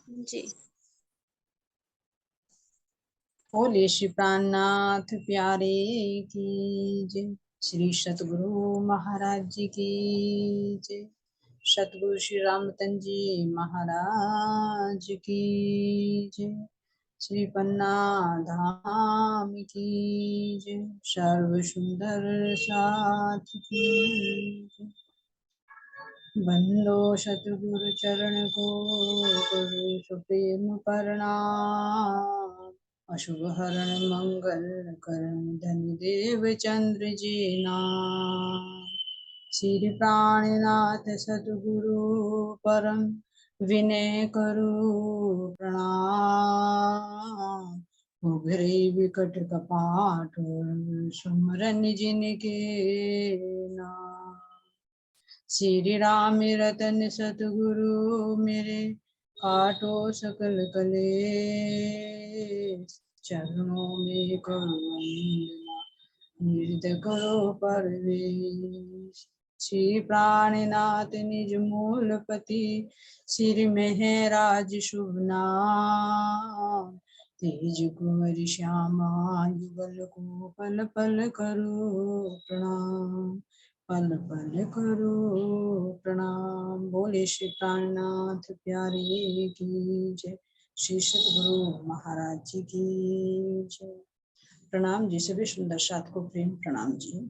जी। बोले श्री प्राणनाथ प्यारे की जय। श्री सतगुरु महाराज जी की जय। सतगुरु श्री रामतन जी महाराज की जय। श्री पन्ना धाम की जय। सर्व सुंदर साथ की जय। बंदो सतगुरु चरण को करो सुप्रेम प्रणाम। अशुभ हरण मंगल करण धन देव चंद्र जी नाम। श्री प्राणनाथ सतगुरु परम विनय करो प्रणाम। उघरे विकट कपाट सुमरन जिनके नाम। श्री राम रतन सतगुरु मेरे काटो सकल कलेश। चरणों में करो वंदना निरत करो परवेश। श्री प्राणनाथ निज मूलपति श्री महराज शुभ नाम। तेज कुंवर श्यामा युगल को पल पल करो प्रणाम। पल पल करो प्रणाम। बोले श्री प्राणनाथ प्यारे की जय। श्री सतगुरु महाराज जी की जय। प्रणाम जी। सभी सुंदर साथ को प्रेम प्रणाम जी।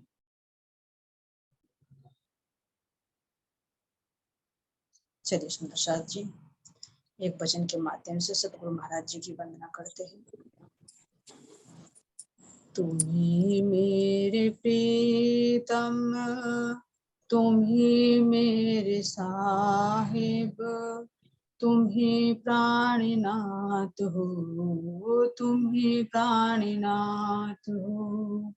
चलिए सुंदर साथ जी एक वचन के माध्यम से सतगुरु महाराज जी की वंदना करते हैं। तुम्ही मेरे प्रीतम तुम्ही मेरे साहिब तुम्ही प्राणनाथ हो। तुम्ही प्राणनाथ हो।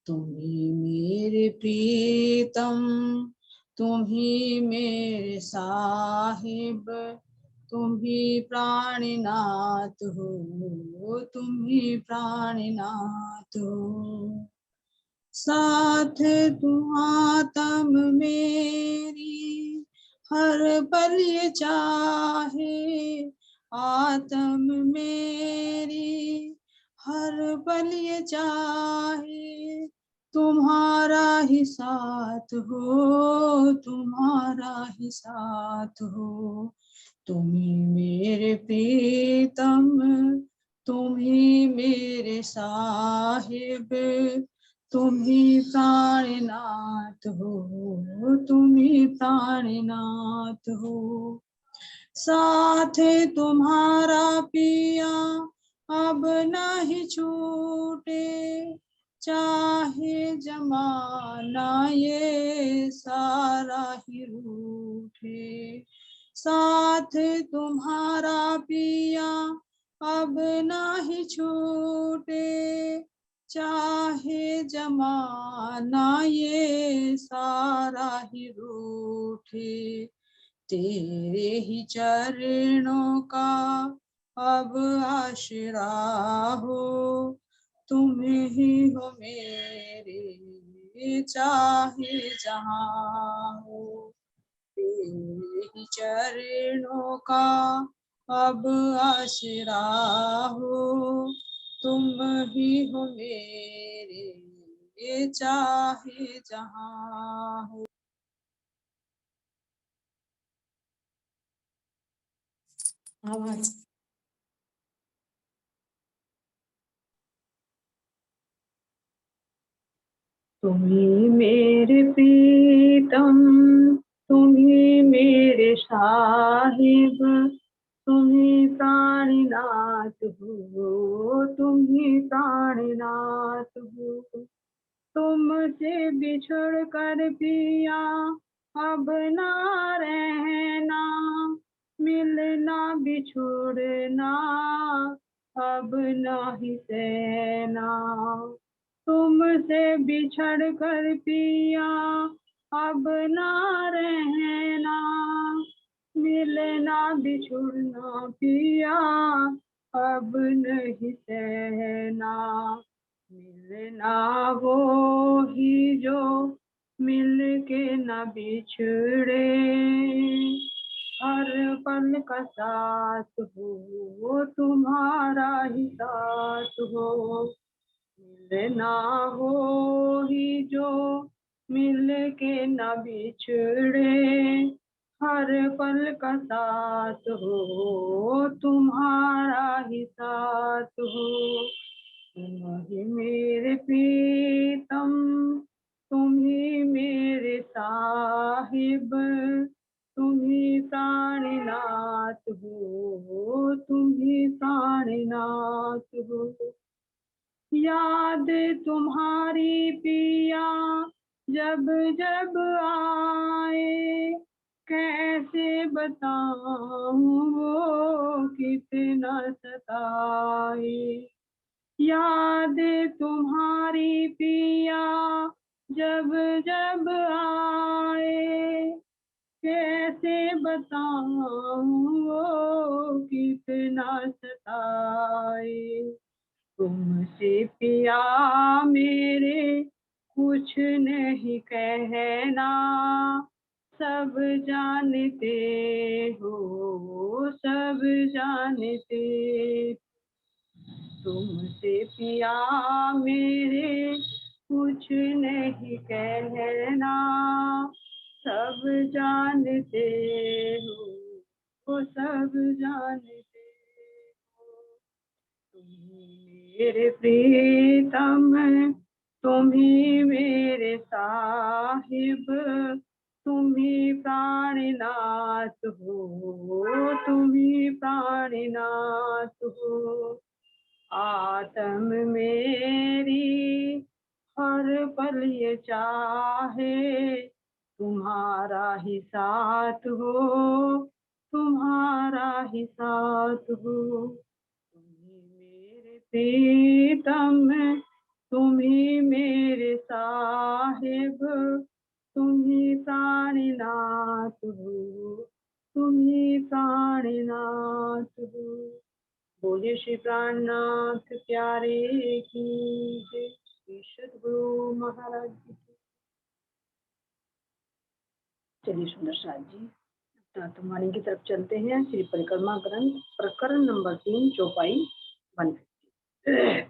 तुम्ही मेरे प्रीतम तुम्ही मेरे साहिब तुम्ही प्राणनाथ हो। तुम्ही प्राणनाथ हो। साथ तुम आत्म मेरी हर पल ये चाहे। आत्म मेरी हर पल ये चाहे। तुम्हारा ही साथ हो। तुम्हारा ही साथ हो। तुम्ही मेरे प्रीतम तुम्ही मेरे साहिब तुम्ही प्राणनाथ हो। तुम्ही प्राणनाथ हो। साथ तुम्हारा पिया अब नहीं छूटे। चाहे जमाना ये सारा ही रूठे। साथ तुम्हारा पिया अब नहीं छूटे। चाहे जमाना ये सारा ही रूठे। तेरे ही चरणों का अब आसरा हो। तुम ही हो मेरे चाहे जहाँ हो। तेरे ही चरणों का अब आसरा हो। तुम ही हो मेरे चाहे जहाँ हो। आवाज तुम्ही मेरे प्रीतम तुम्ही मेरे साहिब तुम्ही प्राणनाथ हो। तुम्ही प्राणनाथ हो। तुमसे बिछड़ कर पिया अब ना रहना। मिलना बिछुड़ना अब नहीं सहना। तुमसे बिछड़ कर पिया अब ना रहना। मिलना बिछुड़ना पिया अब नहीं सहना। मिलना वो ही जो मिल के न बिछड़े। हर पल का साथ हो तुम्हारा ही साथ हो, मिलना हो ही जो मिल के न बिछड़े, हर पल का साथ हो तुम्हारा ही साथ हो, तुम ही मेरे प्रीतम, तुम ही मेरे साहिब, तुम ही प्राणनाथ हो, तुम ही प्राणनाथ हो, याद तुम्हारी पिया जब जब आए, कैसे बताऊं वो कितना सताए, याद तुम्हारी पिया जब जब आए, कैसे बताऊं वो कितना सताए, तुमसे पिया मेरे कुछ नहीं कहना, सब जानते हो सब जानते, तुमसे पिया मेरे कुछ नहीं कहना, सब जानते हो सब जानते हो, तुम ही मेरे प्रीतम, तुम ही मेरे साहिब, तुम ही प्राणनाथ हो, तुम ही प्राणनाथ हो, आत्म मेरी हर पल ये चाहे तुम्हारा ही साथ हो, तुम्हारा ही साथ हो, तुम ही मेरे प्रीतम, तुम ही मेरे साहिब, तुम ही प्राणनाथ हो, तुम ही प्राणनाथ हो, बोले श्री प्राणनाथ प्यारे की जय, श्री सद्गुरु महाराज जी की। चलिए सुंदर साथ जी तत्ववाणी की तरफ चलते हैं। श्री परिक्रमा ग्रंथ प्रकरण नंबर 3 चौपाई 150।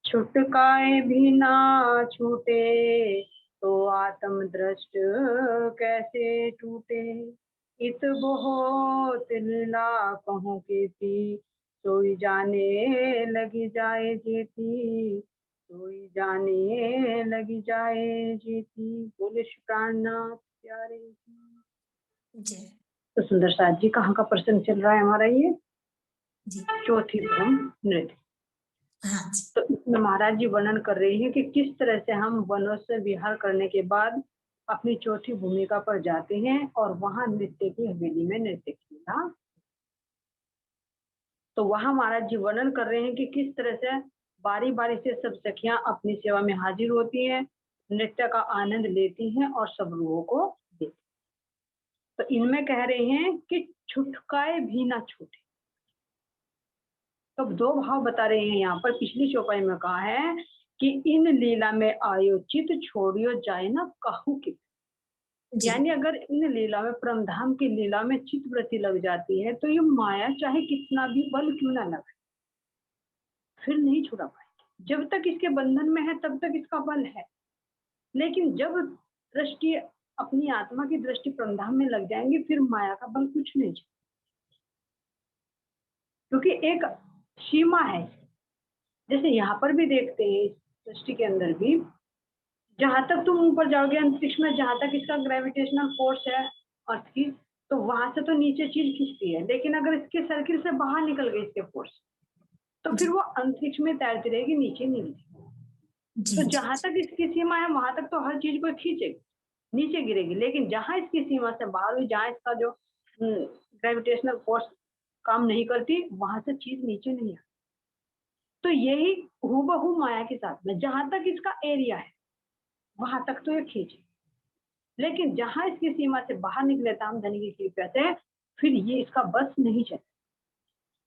छुटकाए भी ना छूटे तो आत्म दृष्ट कैसे टूटे, इत बहुत लीला कहूँ की थी, सोई जाने लगी जाए जेती, सोई जाने लगी जाए जेती, बोले श्री प्राणनाथ प्यारे की जय। तो सुंदर साथ जी कहाँ का प्रसंग चल रहा है हमारा ये जी चौथी भ्रम नृत्य। हाँ जी तो इसमें महाराज जी वर्णन कर रहे हैं कि किस तरह से हम वनों से विहार करने के बाद अपनी चौथी भूमिका पर जाते हैं और वहां नृत्य की हवेली में नृत्य किया। तो वहां महाराज जी वर्णन कर रहे हैं कि किस तरह से बारी बारी से सब सखियां अपनी सेवा में हाजिर होती हैं, नृत्य का आनंद लेती हैं और सब लोगों को देती। तो इनमें कह रहे हैं कि छुटकाए भी ना छूटे। तो दो भाव बता रहे हैं यहाँ पर। पिछली चौपाई में कहा है कि इन लीला में आयोचित छोड़ियो जाए ना कहू की, यानी अगर इन लीला में परमधाम की लीला में चित्त वृत्ति लग जाती है तो ये माया चाहे कितना भी बल क्यों ना लगे फिर नहीं छुड़ा पाएगी। जब तक इसके बंधन में है तब तक इसका बल है, लेकिन जब दृष्टि अपनी आत्मा की दृष्टि परमधाम में लग जाएंगी फिर माया का बल कुछ नहीं, क्योंकि एक सीमा है। जैसे यहाँ पर भी देखते हैं इस सृष्टि के अंदर भी, जहां तक तुम ऊपर जाओगे अंतरिक्ष में, जहां तक इसका ग्रेविटेशनल फोर्स है अर्थ की, तो वहां से तो नीचे चीज खींचती है, लेकिन अगर इसके सर्किल से बाहर निकल गई इसके फोर्स तो फिर वो अंतरिक्ष में तैरती रहेगी, नीचे नहीं गिरेगी। तो जहां तक इसकी सीमा है वहां तक तो हर चीज को खींचेगी, नीचे गिरेगी, लेकिन जहां इसकी सीमा से बाहर हुई, जहां इसका जो ग्रेविटेशनल फोर्स काम नहीं करती, वहां से चीज नीचे नहीं आती। तो यही हूबहू माया के साथ में, जहां तक इसका एरिया है वहां तक तो ये खींचे, लेकिन जहां इसकी सीमा से बाहर निकले ताम धनी की कृपा से फिर ये इसका बस नहीं चले।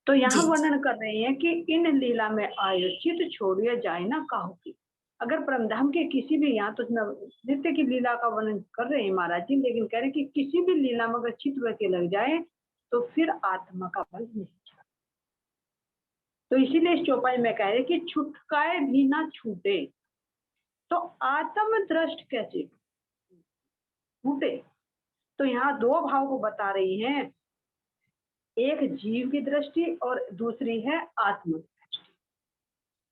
तो यहाँ वर्णन कर रहे हैं कि इन लीला में आयोचित छोड़िए जाए ना काहू की। अगर परमधाम के किसी भी, यहाँ तो नृत्य की लीला का वर्णन कर रहे हैं महाराज जी, लेकिन कह रहे हैं कि किसी भी लीला में अगर चित्त वृत्ति लग जाए तो फिर आत्मा का बल नहीं छूटता। तो इसीलिए इस चौपाई में कह रहे कि छुटकाए भी ना छूटे। तो आत्म दृष्ट कैसे छूटे? तो यहाँ दो भाव को बता रही हैं, एक जीव की दृष्टि और दूसरी है आत्म दृष्टि।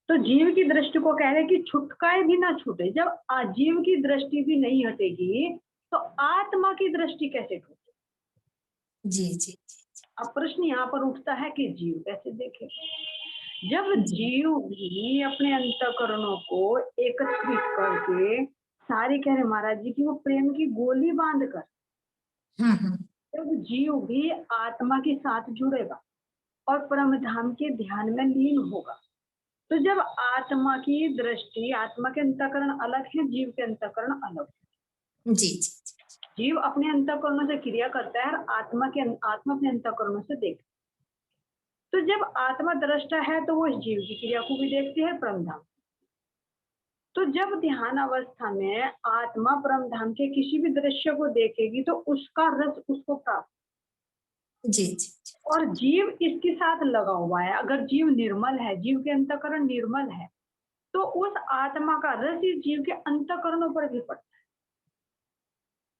तो जीव की दृष्टि को कह रहे कि छुटकाए भी ना छूटे। जब जीव की दृष्टि भी नहीं हटेगी तो आत्मा की दृष्टि कैसे छूटे? जी जी। अब प्रश्न यहाँ पर उठता है कि जीव कैसे देखे? जब जीव भी अपने अंतःकरणों को एकत्रित करके सारी, कह रहे महाराज जी की वो प्रेम की गोली बांध कर, जब जीव भी आत्मा के साथ जुड़ेगा और परम धाम के ध्यान में लीन होगा, तो जब आत्मा की दृष्टि, आत्मा के अंतःकरण अलग है, जीव के अंतःकरण अलग है। जी जी। जीव अपने अंतःकरणों से क्रिया करता है और आत्मा अपने अंतःकरणों से देखता है। तो जब आत्मा दृष्टा है तो वो इस जीव की क्रिया को भी देखती है, परमधाम। तो जब ध्यान अवस्था में आत्मा परमधाम के किसी भी दृश्य को देखेगी तो उसका रस उसको प्राप्त। जी जी। और जीव इसके साथ लगा हुआ है। अगर जीव निर्मल है, जीव के अंतःकरण निर्मल है, तो उस आत्मा का रस इस जीव के अंतःकरणों पर भी पड़ता है,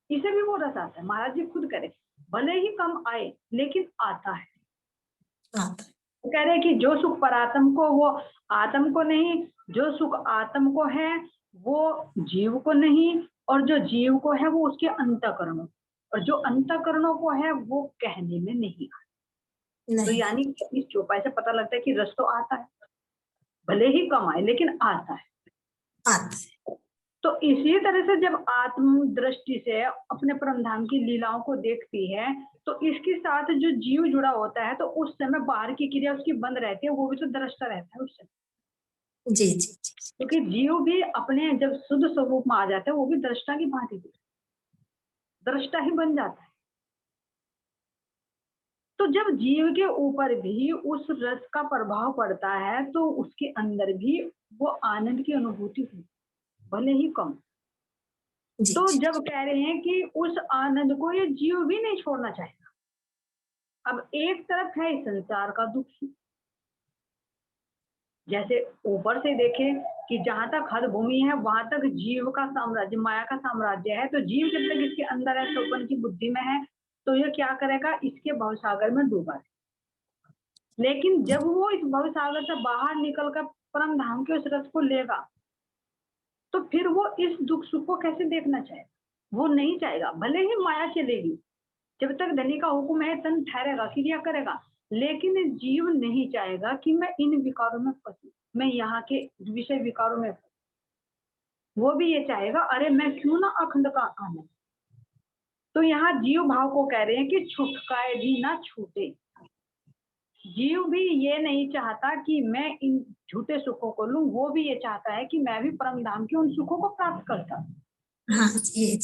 इसे भी वो रस आता है। महाराज जी खुद करे, भले ही कम आए लेकिन आता है। वो कह रहे हैं कि जो सुख परात्म को, वो आत्म को नहीं, जो सुख आत्म को है वो जीव को नहीं, और जो जीव को है वो उसके अंतःकरणों, और जो अंतःकरणों को है वो कहने में नहीं आता। तो यानी इस चौपाई से पता लगता है कि रस तो आता है, भले ही कम आए लेकिन आता है। तो इसी तरह से जब आत्म दृष्टि से अपने परमधाम की लीलाओं को देखती है तो इसके साथ जो जीव जुड़ा होता है, तो उस समय बाहर की क्रिया उसकी बंद रहती है, वो भी तो दृष्टा रहता है उस समय। जी जी। क्योंकि जीव भी अपने जब शुद्ध स्वरूप में आ जाता है वो भी दृष्टा की भांति दृष्टा ही बन जाता है। तो जब जीव के ऊपर भी उस रस का प्रभाव पड़ता है तो उसके अंदर भी वो आनंद की अनुभूति हुई, भले ही कम। तो जब कह रहे हैं कि उस आनंद को ये जीव भी नहीं छोड़ना चाहेगा। अब एक तरफ है इस संसार का दुख, जैसे ऊपर से देखें कि जहां तक हद भूमि है वहां तक जीव का साम्राज्य, माया का साम्राज्य है। तो जीव जब तक इसके अंदर है, सौपन की बुद्धि में है, तो ये क्या करेगा, इसके भवसागर में डूबा है। लेकिन जब वो इस भवसागर से बाहर निकलकर परम धाम के उस रस को लेगा तो फिर वो इस दुख सुख को कैसे देखना चाहेगा? वो नहीं चाहेगा। भले ही माया चलेगी, जब तक धनी का हुक्म है तन ठहरेगा, क्रिया करेगा, लेकिन जीव नहीं चाहेगा कि मैं इन विकारों में फंसू, मैं यहाँ के विषय विकारों में फंसू। वो भी ये चाहेगा, अरे मैं क्यों ना अखंड का आनंद। तो यहाँ जीव भाव को कह रहे हैं कि छुटकाए भी ना छूटे। जीव भी ये नहीं चाहता कि मैं इन झूठे सुखों को लूं, वो भी ये चाहता है कि मैं भी परम धाम के उन सुखों को प्राप्त करता। हाँ, ये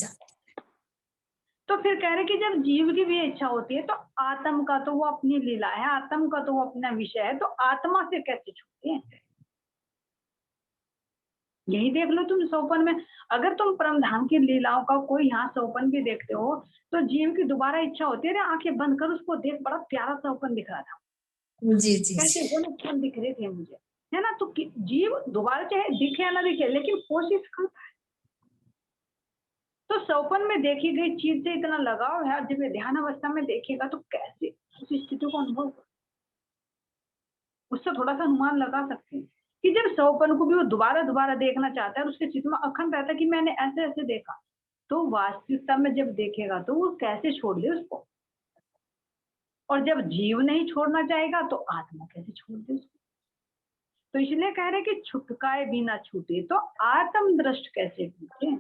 तो फिर कह रहे कि जब जीव की भी इच्छा होती है तो आत्म का तो वो अपनी लीला है, आत्म का तो वो अपना विषय है, तो आत्मा से कैसे छूटे हैं? यही देख लो तुम सोपन में, अगर तुम परम धाम की लीलाओं का कोई यहाँ सोपन भी देखते हो तो जीव की दोबारा इच्छा होती है, अरे आंखें बंद कर उसको देख, बड़ा प्यारा सोपन दिख रहा था, जी जी। कैसे गुण दिख रहे थे मुझे, है ना। तो जीव दोबारा चाहे दिखे या ना दिखे लेकिन कोशिश करता है। तो सोपन में देखी गई चीज से इतना लगाव है, जब ये ध्यान अवस्था में देखेगा तो कैसे उस स्थिति को अनुभव, उससे थोड़ा सा अनुमान लगा सकते हैं कि जब सोपन को भी वो दोबारा दोबारा देखना चाहता है और उसके चित्त में अखंड रहता है कि मैंने ऐसे ऐसे देखा, तो वास्तविकता में जब देखेगा तो वो कैसे छोड़ दे उसको। और जब जीव नहीं छोड़ना चाहेगा तो आत्मा कैसे छोड़ दे उसको। तो इसलिए कह रहे कि छुटकाए भी ना छूटे, तो आत्म दृष्ट कैसे टूटे।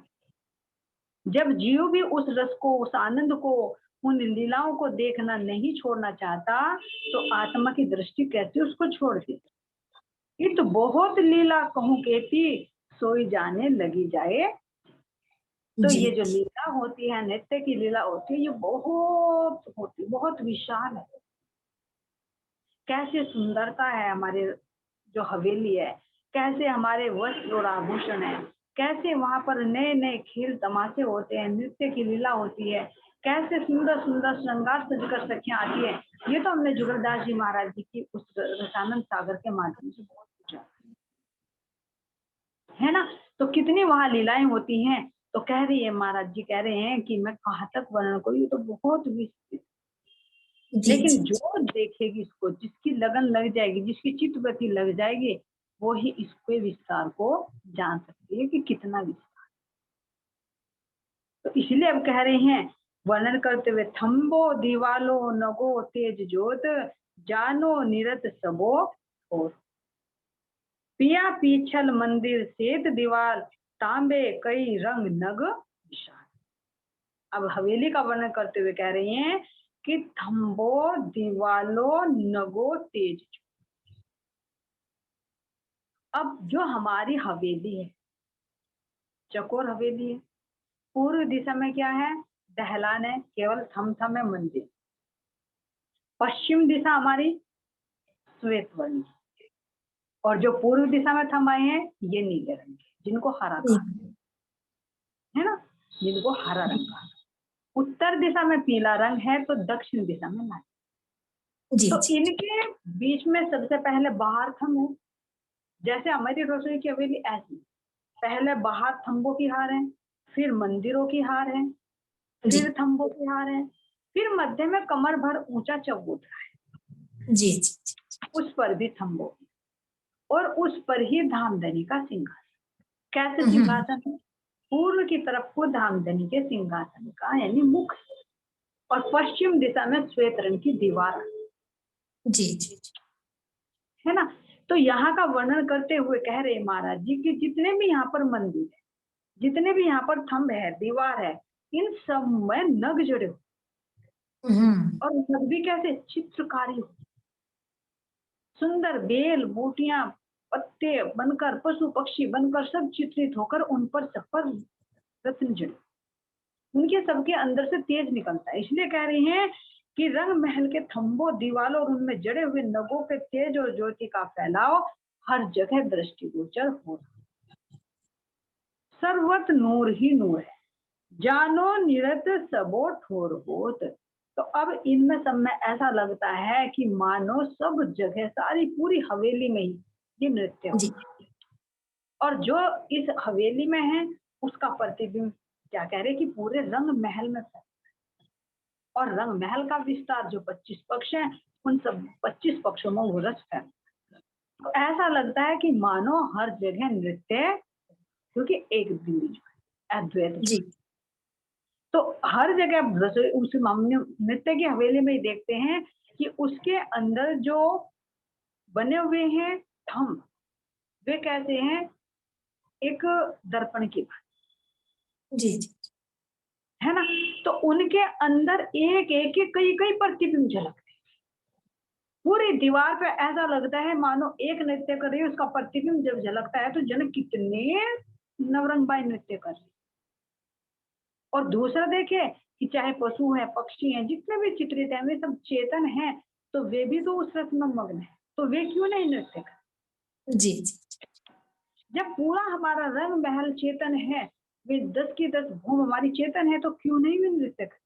जब जीव भी उस रस को, उस आनंद को, उन लीलाओं को देखना नहीं छोड़ना चाहता तो आत्मा की दृष्टि कैसे उसको छोड़ दे। ये तो बहुत लीला कहूं केती सोई जाने लगी जाए। तो ये जो लीला होती है, नृत्य की लीला होती है, ये बहुत होती, बहुत विशाल है। कैसे सुंदरता है हमारे जो हवेली है, कैसे हमारे वस्त्र और आभूषण है, कैसे वहां पर नए नए खेल तमाशे होते हैं, नृत्य की लीला होती है, कैसे सुंदर सुंदर श्रृंगार सजकर सखियां आती है। ये तो हमने जुगलदास जी महाराज जी की उस रसानंद सागर के माध्यम से बहुत पूछा है ना। तो कितनी वहां लीलाएं होती हैं। तो कह रही है महाराज जी, कह रहे हैं कि मैं कहाँ तक वर्णन करूँ, ये तो बहुत विस्तृत, जी लेकिन जी जो देखेगी इसको, जिसकी लगन लग जाएगी, जिसकी चित्तवृत्ति लग जाएगी, वो ही इसके विस्तार को जान सकती है कि कितना विस्तार। तो इसलिए अब कह रहे हैं वर्णन करते हुए, थम्बो दीवालो नगो तेज जोत, जानो निरत सबो और पिया पीछल मंदिर सेत दीवार, तांबे कई रंग नग विशाल। अब हवेली का वर्णन करते हुए कह रही हैं कि थम्बो दीवालो नगो तेज। अब जो हमारी हवेली है, चकोर हवेली है, पूर्व दिशा में क्या है, दहलान है, केवल थम है मंदिर। पश्चिम दिशा हमारी श्वेत वर्ण, और जो पूर्व दिशा में थम आए हैं ये नीले रंग के, जिनको हरा कहा है ना, जिनको हरा रंग कहा। उत्तर दिशा में पीला रंग है, तो दक्षिण दिशा में लाल। जी तो जी इनके बीच में सबसे पहले बाहर थम है, जैसे हमारी रसोई की हवेली ऐसी, पहले बाहर थंबों की हार है, फिर मंदिरों की हार है, जी फिर थंबों की हार है, फिर मध्य में कमर भर ऊंचा चबूतरा है, जी जी उस पर भी थंबों, और उस पर ही धामधनी का सिंहासन। कैसे हम्म, सिंहासन है, पूर्व की तरफ को धामधनी के सिंहासन का यानी मुख है, और पश्चिम दिशा में श्वेत रंग की दीवार जी जी है ना। तो यहाँ का वर्णन करते हुए कह रहे महाराज जी कि जितने भी यहाँ पर मंदिर है, जितने भी यहाँ पर थंब है, दीवार है, इन सब में नग जड़े हो, और नग भी कैसे चित्रकारी हो, सुंदर बेल बूटियां पत्ते बनकर, पशु पक्षी बनकर, सब चित्रित होकर उन पर सब पर रत्न जड़े, उनके सबके अंदर से तेज निकलता है। इसलिए कह रही हैं कि रंग महल के थंबों, दीवालों और उनमें जड़े हुए नगों के तेज और ज्योति का फैलाव हर जगह दृष्टिगोचर हो, सर्वत नूर ही नूर है, जानो निरत सबो ठोर होत। तो अब इनमें सब में ऐसा लगता है कि मानो सब जगह, सारी पूरी हवेली में ही ये नृत्य हो, जी और जो इस हवेली में है उसका प्रतिबिंब क्या कह रहे कि पूरे रंग महल में फैला। और रंग महल का विस्तार जो 25 पक्ष हैं, उन सब 25 पक्षों में वो रस है। तो ऐसा लगता है कि मानो हर जगह नृत्य, क्योंकि एक बिंदु जो है अद्वैत जो जी है। तो हर जगह उस हम नृत्य की हवेली में ही देखते हैं कि उसके अंदर जो बने हुए हैं थंब, वे कैसे हैं, एक दर्पण की बात जी जी है ना। तो उनके अंदर एक एक के कई कई प्रतिबिंब झलकते हैं, पूरी दीवार पे ऐसा लगता है मानो एक नृत्य कर रही है, उसका प्रतिबिंब जब झलकता है तो जन कितने नवरंगबाई नृत्य कर रहे हैं। और दूसरा देखे कि चाहे पशु है, पक्षी हैं, जितने भी चित्रित हैं, वे सब चेतन हैं, तो वे भी तो उस रस में मग्न है, तो वे क्यों नहीं नृत्य कर। जी जी जब पूरा हमारा रंग महल चेतन है, वे 10 की 10 भूम हमारी चेतन है, तो क्यों नहीं वे नृत्य कर।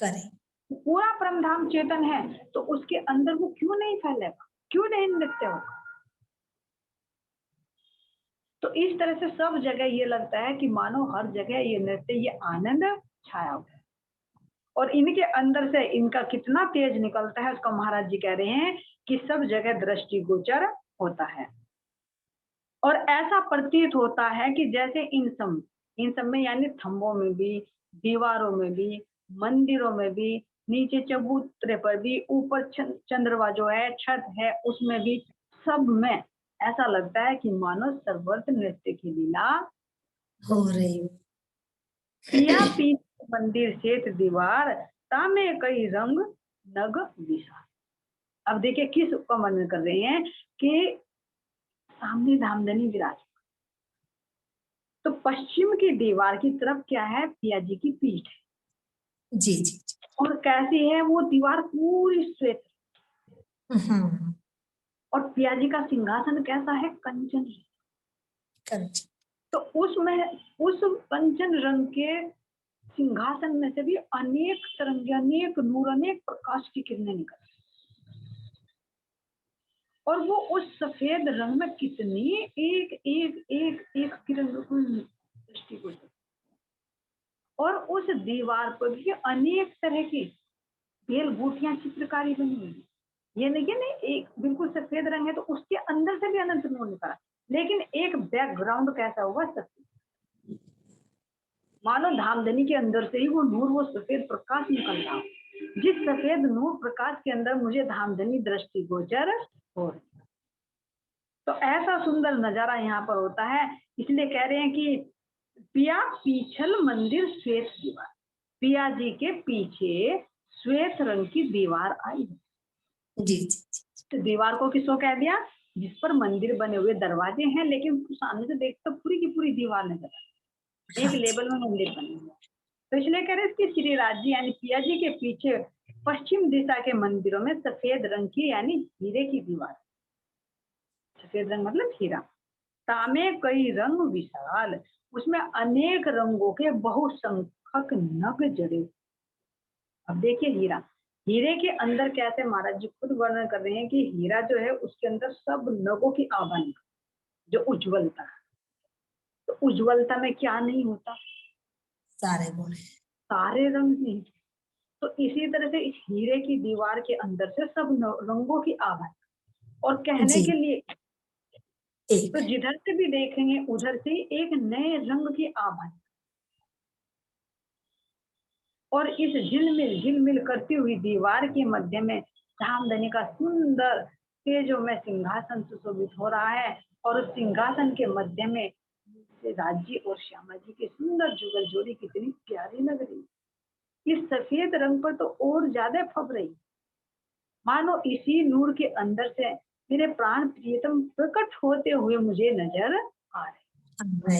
करें पूरा परमधाम चेतन है, तो उसके अंदर वो क्यों नहीं फैलेगा, क्यों नहीं नृत्य होगा। तो इस तरह से सब जगह ये लगता है कि मानो हर जगह ये नृत्य, ये आनंद छाया हुआ है, और इनके अंदर से इनका कितना तेज निकलता है उसका महाराज जी कह रहे हैं कि सब जगह दृष्टिगोचर होता है। और ऐसा प्रतीत होता है कि जैसे इन सब में यानी थंबों में भी, दीवारों में भी, मंदिरों में भी, नीचे चबूतरे पर भी, ऊपर चंद्रमा जो है, छत है, उसमें भी, सब में ऐसा लगता है कि मानो सर्वत्र नृत्य की लीला हो रही हूँ पिया पी मंदिर सेत दीवार, तामे कई रंग नग विशाल। अब देखिए किस का वर्णन कर रहे हैं कि सामने धामधनी विराज, तो पश्चिम की दीवार की तरफ क्या है, पिया जी की पीठ है, जी जी और कैसी है वो दीवार, पूरी श्वेत, हम्म और पिया जी का सिंहासन कैसा है? कंचन। कंचन। तो उसमें उस कंचन रंग के सिंहासन में से भी अनेक तरंगे, अनेक नूर, अनेक प्रकाश की किरणें निकल, और वो उस सफेद रंग में कितनी एक एक एक एक किरण दृष्टि को, और उस दीवार पर भी अनेक तरह की बेल बूटियां चित्रकारी बनी हुई है। ये नहीं है एक बिल्कुल सफेद रंग है तो उसके अंदर से भी अनंत नूर निकला, लेकिन एक बैकग्राउंड कैसा होगा? सफेद। मानो धामधनी के अंदर से ही वो नूर, वो सफेद प्रकाश निकल रहा हो। जिस सफेद नूर प्रकाश के अंदर मुझे धामधनी दृष्टि गोचर हो रही, तो ऐसा सुंदर नजारा यहाँ पर होता है। इसलिए कह रहे हैं कि पिया पीछल मंदिर श्वेत दीवार, पिया जी के पीछे श्वेत रंग की दीवार आई है। जी जी। तो दीवार को किसको कह दिया? जिस पर मंदिर बने हुए दरवाजे हैं, लेकिन सामने से देखते तो पूरी की पूरी दीवार नजर आती, एक लेवल में मंदिर बने हुए। तो इसलिए कह रहे हैं कि श्री राज जी यानी पिया जी के पीछे पश्चिम दिशा के मंदिरों में सफेद रंग की यानी हीरे की दीवार, सफेद रंग मतलब हीरा, तामे कई रंग विशाल, उसमें अनेक रंगों के बहुसंख्यक नग जड़े। अब देखिए हीरा, हीरे के अंदर कैसे महाराज जी खुद वर्णन कर रहे हैं कि हीरा जो है उसके अंदर सब नगों की आभा, जो उज्ज्वलता है। तो उज्ज्वलता में क्या नहीं होता? सारे गुण है। सारे रंग नहीं। तो इसी तरह से इस हीरे की दीवार के अंदर से सब रंगों की आभा, और कहने जी। के लिए एक। तो जिधर से भी देखेंगे उधर से एक नए रंग की आभा, और इस झिलमिल करती हुई दीवार के मध्य में धामधनी का सुंदर तेजो में सिंहासन सुशोभित हो रहा है, और उस सिंहासन के मध्य में राज्य और श्यामा जी की सुंदर जुगल जोड़ी कितनी प्यारी लग रही, इस सफेद रंग पर तो और ज्यादा फब रही, मानो इसी नूर के अंदर से मेरे प्राण प्रियतम प्रकट होते हुए मुझे नजर आ रहे।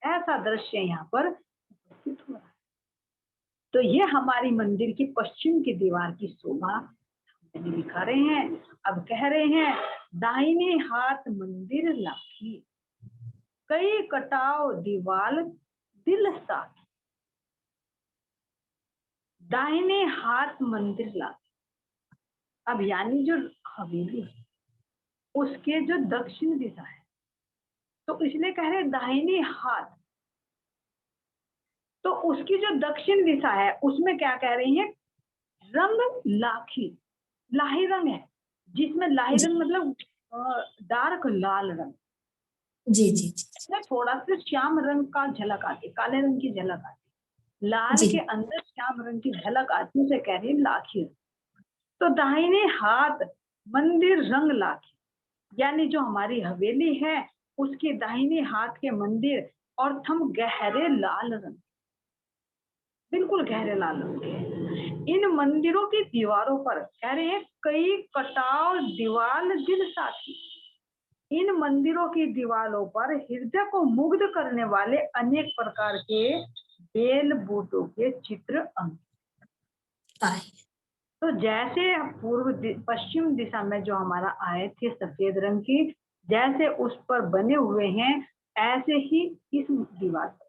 ऐसा दृश्य यहाँ पर उपस्थित हो रहा है। तो ये हमारी मंदिर की पश्चिम की दीवार की शोभा दिखा रहे हैं। अब कह रहे हैं दाहिने हाथ मंदिर लाखी, कई कटाव दीवाल दिल साखी, दाहिने हाथ मंदिर लाखी। अब यानी जो हवेली उसके जो दक्षिण दिशा है, तो इसलिए कह रहे दाहिने हाथ, तो उसकी जो दक्षिण दिशा है उसमें क्या कह रही है? रंग लाखी, लाही रंग है, जिसमें लाही रंग मतलब डार्क लाल रंग। जी जी जी। थोड़ा सा श्याम रंग का झलक आती, काले रंग की झलक आती, लाल जी के अंदर श्याम रंग की झलक आती, उसे कह रही लाखी। तो दाहिने हाथ मंदिर रंग लाखी, यानी जो हमारी हवेली है उसके दाहिने हाथ के मंदिर और थम गहरे लाल रंग, बिल्कुल गहरे लाल रंग के। इन मंदिरों की दीवारों पर कह रहे हैं कई कटाव दीवाल दिल साथी, इन मंदिरों की दीवारों पर हृदय को मुग्ध करने वाले अनेक प्रकार के बेल बूटों के चित्र अंकित। तो जैसे पश्चिम दिशा में जो हमारा आए थे सफेद रंग की, जैसे उस पर बने हुए हैं ऐसे ही इस दीवार पर।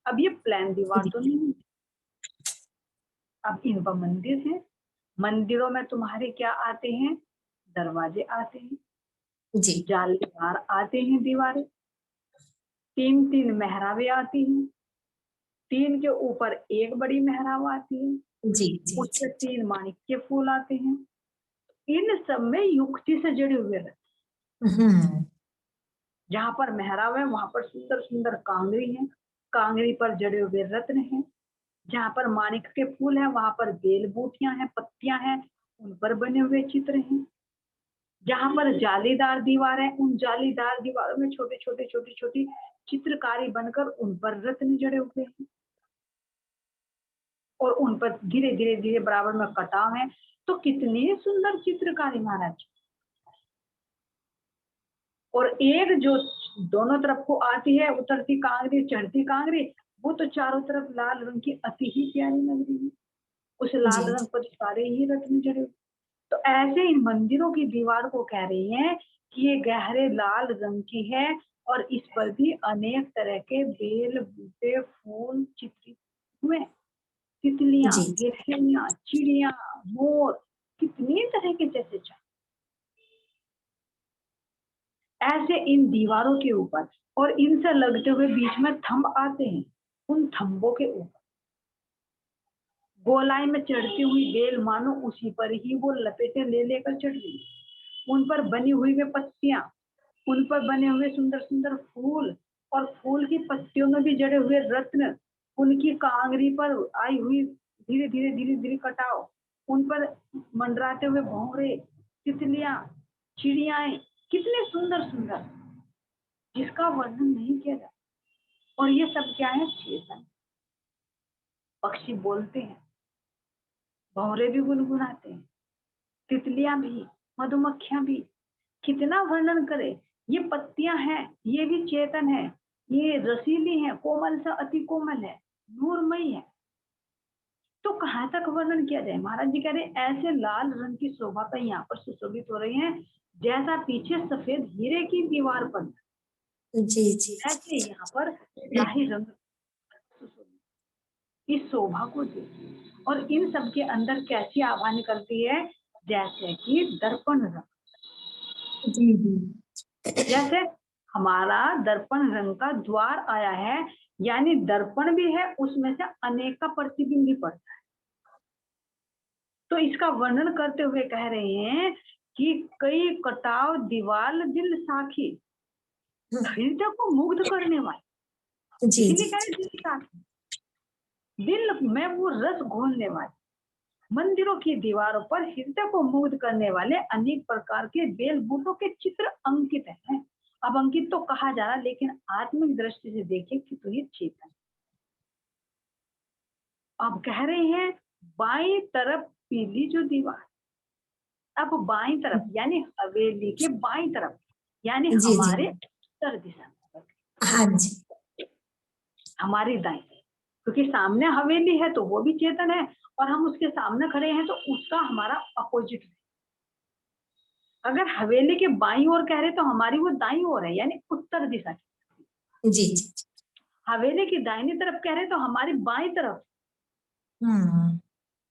अब ये प्लान दीवार तो नहीं, अब इन पर मंदिर है, मंदिरों में तुम्हारे क्या आते हैं? दरवाजे आते हैं, जी जालीदार आते हैं दीवारें, तीन तीन मेहराबें आती हैं, तीन के ऊपर एक बड़ी मेहराब आती है, जी जी उसके तीन माणिक के फूल आते हैं। इन सब में युक्ति से जुड़े हुए रहते, जहां पर मेहराब है वहां पर सुंदर सुंदर कांगरी है, कांगरी पर जड़े हुए रत्न हैं, जहां पर माणिक के फूल है वहां पर बेल बूटियां हैं, पत्तियां हैं, उन पर बने हुए चित्र हैं। जहां पर जालीदार दीवार है उन जालीदार दीवारों में छोटे छोटे छोटी छोटी चित्रकारी बनकर उन पर रत्न जड़े हुए हैं, और उन पर धीरे धीरे धीरे बराबर में कटाव है। तो कितनी सुंदर चित्रकारी महाराज। और एक जो दोनों तरफ को आती है, उतरती कांगरी चढ़ती कांगरी, वो तो चारों तरफ लाल रंग की अति ही प्यारी लग रही है। उस लाल जी रंग पर सारे ही रत्न जड़े। तो ऐसे इन मंदिरों की दीवार को कह रही हैं कि ये गहरे लाल रंग की है और इस पर भी अनेक तरह के बेल, बूटे, फूल चित्रित हुए। तितलियां, जी गिलहरियां, चिड़िया, मोर, कितनी तरह के जैसे चाहे ऐसे इन दीवारों के ऊपर और इनसे लगते हुए बीच में थंब आते हैं। उन थंबों के ऊपर गोलाई में चढ़ती हुई बेल मानो उसी पर ही वो लपेटे ले लेकर चढ़ गई। उन पर बनी हुई वे पत्तियां, उन पर बने हुए सुंदर सुंदर फूल और फूल की पत्तियों में भी जड़े हुए रत्न, उनकी कांगरी पर आई हुई धीरे धीरे कटाव, उन पर मंडराते हुए भौंरे, तितलियां, चिड़ियाएं, कितने सुंदर सुंदर, जिसका वर्णन नहीं किया जाता। और ये सब क्या है? चेतन। पक्षी बोलते हैं, भौरे भी गुनगुनाते हैं, तितलियां भी, मधुमक्खियां भी। कितना वर्णन करे। ये पत्तियां हैं, ये भी चेतन है, ये रसीली है, कोमल सा अति कोमल है, नूरमयी है। तो कहाँ तक वर्णन किया जाए? महाराज जी कह रहे ऐसे लाल रंग की शोभा पर यहाँ पर सुशोभित हो रही है जैसा पीछे सफेद हीरे की दीवार पर, जी जी ऐसे यहाँ पर शाही रंग सुशोभित। इस शोभा को देखिए और इन सब के अंदर कैसी आभा निकलती है, जैसे कि दर्पण रंग। जी जी जैसे हमारा दर्पण रंग का द्वार आया है, यानी दर्पण भी है, उसमें से अनेक का प्रतिबिंब भी पड़ता है। तो इसका वर्णन करते हुए कह रहे हैं कि कई कटाव दीवाल दिल साखी, हृदय को मुग्ध करने वाली, जी इसीलिए जी कह रहे दिल साखी, दिल में वो रस घोलने वाली। मंदिरों की दीवारों पर हृदय को मुग्ध करने वाले अनेक प्रकार के बेल बूटों के चित्र अंकित हैं। अब अंकित तो कहा जा रहा, लेकिन आत्मिक दृष्टि से देखिए कि तो ये चेतन। अब कह रहे हैं बाईं तरफ पीली जो दीवार, अब बाईं तरफ यानी हवेली के बाईं तरफ, यानी जी जी हमारे उत्तर दिशा में, हाँ जी हमारी दाईं, क्योंकि सामने हवेली है तो वो भी चेतन है और हम उसके सामने खड़े हैं तो उसका हमारा अपोजिट है। अगर हवेली के बाईं ओर कह रहे तो हमारी वो दाईं ओर है, यानी उत्तर दिशा की। जी जी हवेली की दाहिनी तरफ कह रहे तो हमारी बाईं तरफ। हम्म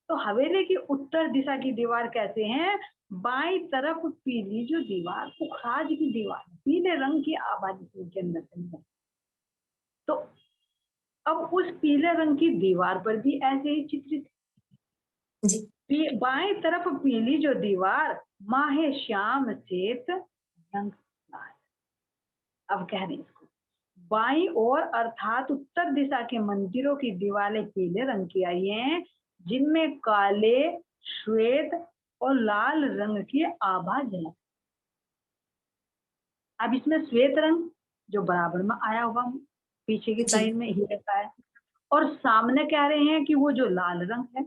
तो हवेली की उत्तर दिशा की दीवार कैसे हैं? बाईं तरफ पीली जो दीवार, पुखराज की दीवार, पीले रंग की आबादी के अंदर से। तो अब उस पीले रंग की दीवार पर भी ऐसे ही चित्रित, जी बाएं तरफ पीली जो दीवार माहे श्याम श्वेत रंग लाल। अब कह रहे हैं इसको बाईं ओर अर्थात उत्तर दिशा के मंदिरों की दीवारें पीले रंग की आई हैं, जिनमें काले, श्वेत और लाल रंग की आभा झलक। अब इसमें श्वेत रंग जो बराबर में आया हुआ पीछे की जी साइड में ही रहता है, और सामने कह रहे हैं कि वो जो लाल रंग है,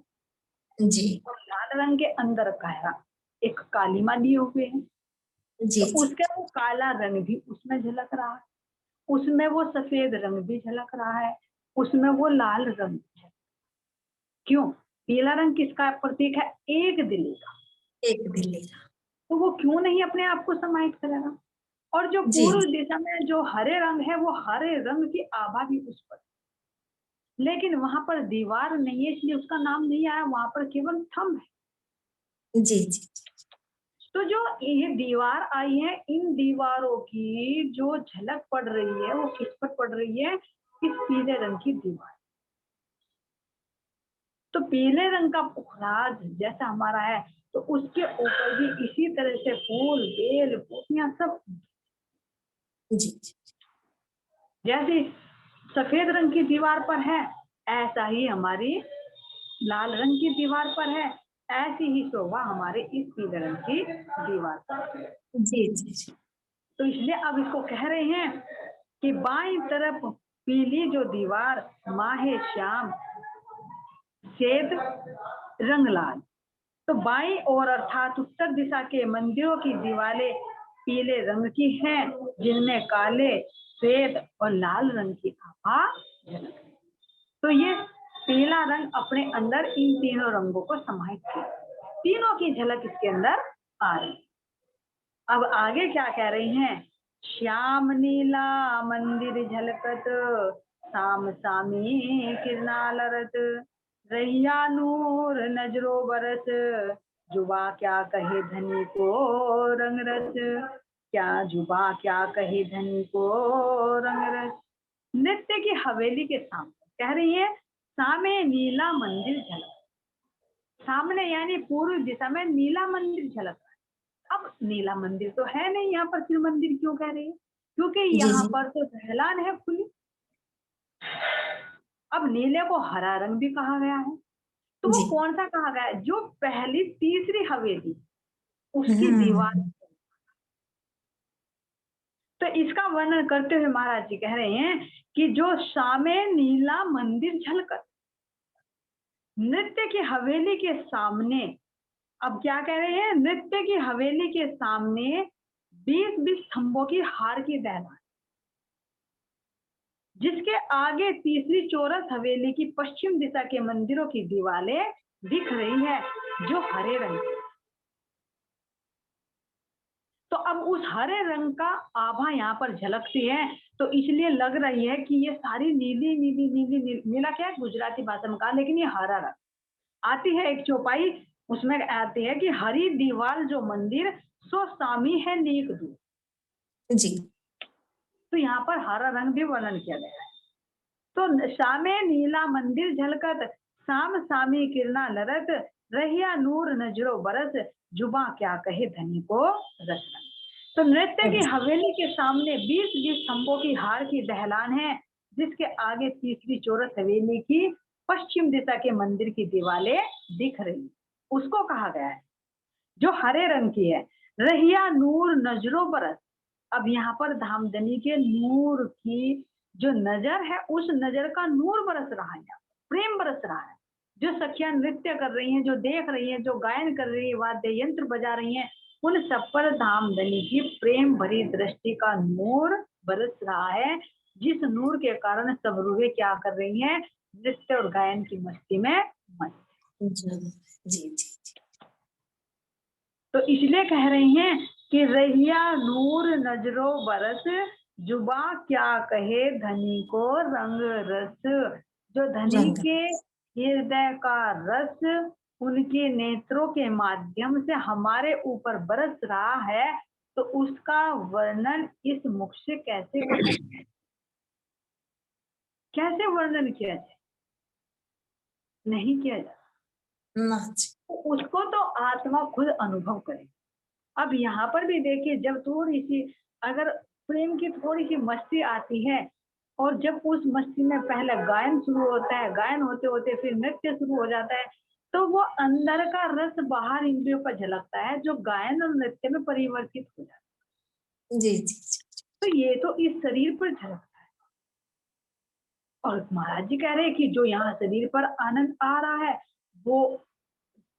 जी और लाल रंग के अंदर का एक कालीमा लिए हुए हैं, जी तो उसका वो काला रंग भी उसमें झलक रहा है, उसमें वो सफेद रंग भी झलक रहा है, उसमें वो लाल रंग भी है। क्यों? पीला रंग किसका प्रतीक है? एक दिले का। एक दिल्ली का तो वो क्यों नहीं अपने आप को समाहित करेगा? और जो जी पूर्व दिशा में जो हरे रंग है, वो हरे रंग की आभा भी उस पर, लेकिन वहां पर दीवार नहीं है इसलिए उसका नाम नहीं आया, वहां पर केवल थंब है। जी जी तो जो ये दीवार आई है, इन दीवारों की जो झलक पड़ रही है वो किस पर पड़ रही है? इस पीले रंग की दीवार। तो पीले रंग का पुखराज जैसा हमारा है, तो उसके ऊपर भी इसी तरह से फूल, बेल, पत्तियां सब, जी जैसे सफेद रंग की दीवार पर है ऐसा ही हमारी लाल रंग की दीवार पर है, ऐसी ही शोभा हमारे इस पीले रंग की दीवार पर है। जी जी तो इसलिए अब इसको कह रहे हैं कि बाईं तरफ पीली जो दीवार माहे श्याम श्वेत रंग लाल। तो बाईं ओर अर्थात उत्तर दिशा के मंदिरों की दीवारें पीले रंग की हैं, जिनमें काले, श्वेत और लाल रंग की आभा झलक है। तो ये पीला रंग अपने अंदर इन तीनों रंगों को समाहित किया। तीनों की झलक इसके अंदर आ रही। अब आगे क्या कह रही हैं, श्याम नीला मंदिर झलकत, साम सामी किरणा लरत, रैया नूर नजरो बरस, जुबा क्या कहे धनी को रंग रस, क्या जुबा क्या कहे धनी को रंग रस। नृत्य की हवेली के सामने कह रही है, सामे नीला मंदिर झलक, सामने यानी पूर्व दिशा में नीला मंदिर झलक रहा है। अब नीला मंदिर तो है नहीं यहाँ पर, फिर मंदिर क्यों कह रही है, क्योंकि जी यहाँ जी पर तो ढलान है खुली। अब नीले को हरा रंग भी कहा गया है, तो वो जी। कौन सा कहा गया है, जो पहली तीसरी हवेली उसकी दीवार। हम्म। तो इसका वर्णन करते हुए महाराज जी कह रहे हैं कि जो सामे नीला मंदिर झलकत, नृत्य की हवेली के सामने, अब क्या कह रहे हैं, नृत्य की हवेली के सामने 20-20 स्तंभों की हार की दहला, जिसके आगे तीसरी चौरस हवेली की पश्चिम दिशा के मंदिरों की दीवारें दिख रही है जो हरे रंग की। तो अब उस हरे रंग का आभा यहाँ पर झलकती है, तो इसलिए लग रही है कि ये सारी नीली नीली नीली नीली, नीला क्या है गुजराती भाषा में कहा, लेकिन ये हरा रंग आती है। एक चौपाई उसमें आती है कि हरी दीवार जो मंदिर सो सामी है नीक दूर। जी तो यहाँ पर हरा रंग भी वर्णन किया गया है। तो शामे नीला मंदिर झलकत, साम सामी किरणा लरत, रहिया नूर नजरो बरस, जुबा क्या कहे धनी को रसना। तो नृत्य की हवेली के सामने 20-20 स्तंभों की हार की दहलान है, जिसके आगे तीसरी चौरस हवेली की पश्चिम दिशा के मंदिर की दीवारें दिख रही, उसको कहा गया है जो हरे रंग की है। रहिया नूर नजरो बरस, अब यहाँ पर धामधनी के नूर की जो नजर है, उस नजर का नूर बरस रहा है, प्रेम बरस रहा है। जो सखियां नृत्य कर रही हैं, जो देख रही हैं, जो गायन कर रही है, वाद्य यंत्र बजा रही हैं, उन सब पर धामधनी की प्रेम भरी दृष्टि का नूर बरस रहा है, जिस नूर के कारण सब रूहे क्या कर रही हैं, नृत्य और गायन की मस्ती में मस्त। जी जी जी। तो इसलिए कह रही हैं कि रहिया नूर नजरो बरस, जुबा क्या कहे धनी को रंग रस। जो धनी रंग। के हृदय का रस उनके नेत्रों के माध्यम से हमारे ऊपर बरस रहा है, तो उसका वर्णन इस मुख से कैसे कर सकते हैं, कैसे वर्णन किया जाए, नहीं किया जा, ना जी। तो उसको तो आत्मा खुद अनुभव करे। अब यहाँ पर भी देखिए, जब थोड़ी सी अगर प्रेम की थोड़ी सी मस्ती आती है, और जब उस मस्ती में पहले गायन शुरू होता है, गायन होते होते फिर नृत्य शुरू हो जाता है, तो वो अंदर का रस बाहर इंद्रियों पर झलकता है, जो गायन और नृत्य में परिवर्तित हो जाता जी जी जी। है। तो ये तो इस शरीर पर झलकता है। और महाराज जी कह रहे हैं कि जो यहाँ शरीर पर आनंद आ रहा है, वो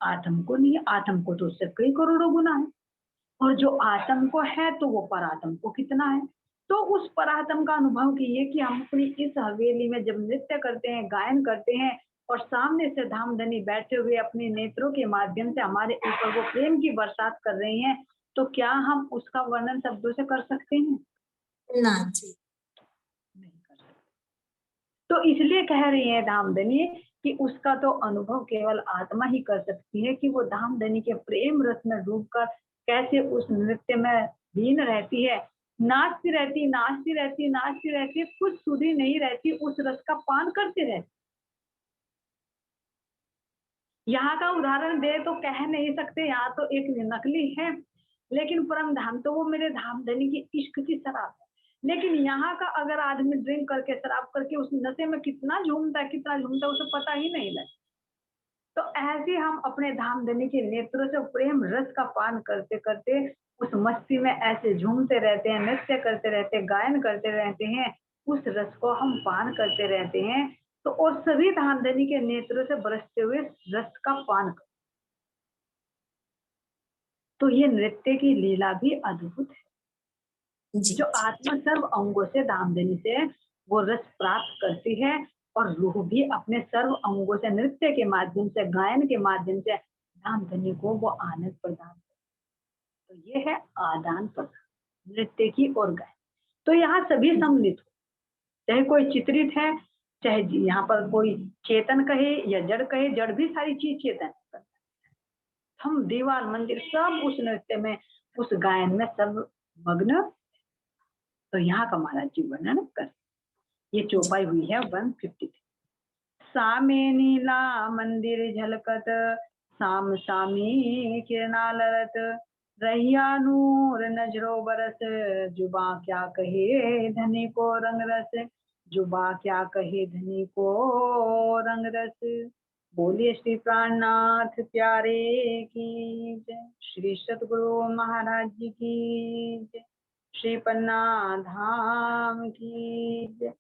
आत्म को नहीं, आत्म को तो उससे कई करोड़ों गुना है। और जो आत्म को है, तो वो परात्म को कितना है। तो उस परात्म का अनुभव कीजिए कि हम अपनी इस हवेली में जब नृत्य करते हैं, गायन करते हैं, और सामने से धामधनी बैठे हुए अपने नेत्रों के माध्यम से हमारे ऊपर वो प्रेम की बरसात कर रहे हैं, तो क्या हम उसका वर्णन शब्दों से कर सकते हैं, ना जी। नहीं कर सकते। तो इसलिए कह रही है धामधनी कि उसका तो अनुभव केवल आत्मा ही कर सकती है, कि वो धामधनी के प्रेम रस में डूबकर कैसे उस नृत्य में लीन रहती है, नाचती रहती नाचती रहती नाचती रहती, कुछ सुधी नहीं रहती, उस रस का पान करती रहती। यहाँ का उदाहरण दे तो कह नहीं सकते, यहाँ तो एक नकली है, लेकिन परम धाम तो वो मेरे धामधनी की इश्क की शराब है। लेकिन यहाँ का अगर आदमी ड्रिंक करके शराब करके उस नशे में कितना झूमता है, कितना झूमता है, उसे पता ही नहीं लगता। तो ऐसे हम अपने धामधनी के नेत्रों से प्रेम रस का पान करते करते उस मस्ती में ऐसे झूमते रहते हैं, नृत्य करते रहते हैं, गायन करते रहते हैं, उस रस को हम पान करते रहते हैं। तो और सभी धामधनी के नेत्रों से बरसते हुए रस का पान कर, तो ये नृत्य की लीला भी अद्भुत है। जी जो आत्मा सर्व अंगों से धामधनी से वो रस प्राप्त करती है, और रूह भी अपने सर्व अंगों से नृत्य के माध्यम से, गायन के माध्यम से राम धन्य को वो आनंद प्रदान करे। तो ये है आदान प्रदान नृत्य की और गायन। तो यहाँ सभी सम्मिलित हो, चाहे कोई चित्रित है, चाहे यहाँ पर कोई चेतन कहे या जड़ कहे, जड़ भी सारी चीज चेतन है। हम दीवार मंदिर सब उस नृत्य में, उस गायन में सब मग्न। तो यहाँ का महाराज जी वर्णन कर, ये चौपाई हुई है 153। सामे नीला मंदिर झलकत, साम सामी किरणा लरत, रहिया नूर नजरो बरस, जुबा क्या कहे धनी को रंग रस, जुबा क्या कहे धनी को रंग रस। बोलिए श्री प्राणनाथ प्यारे की जय, श्री सतगुरु महाराज जी की जय, श्री पन्ना धाम की जय।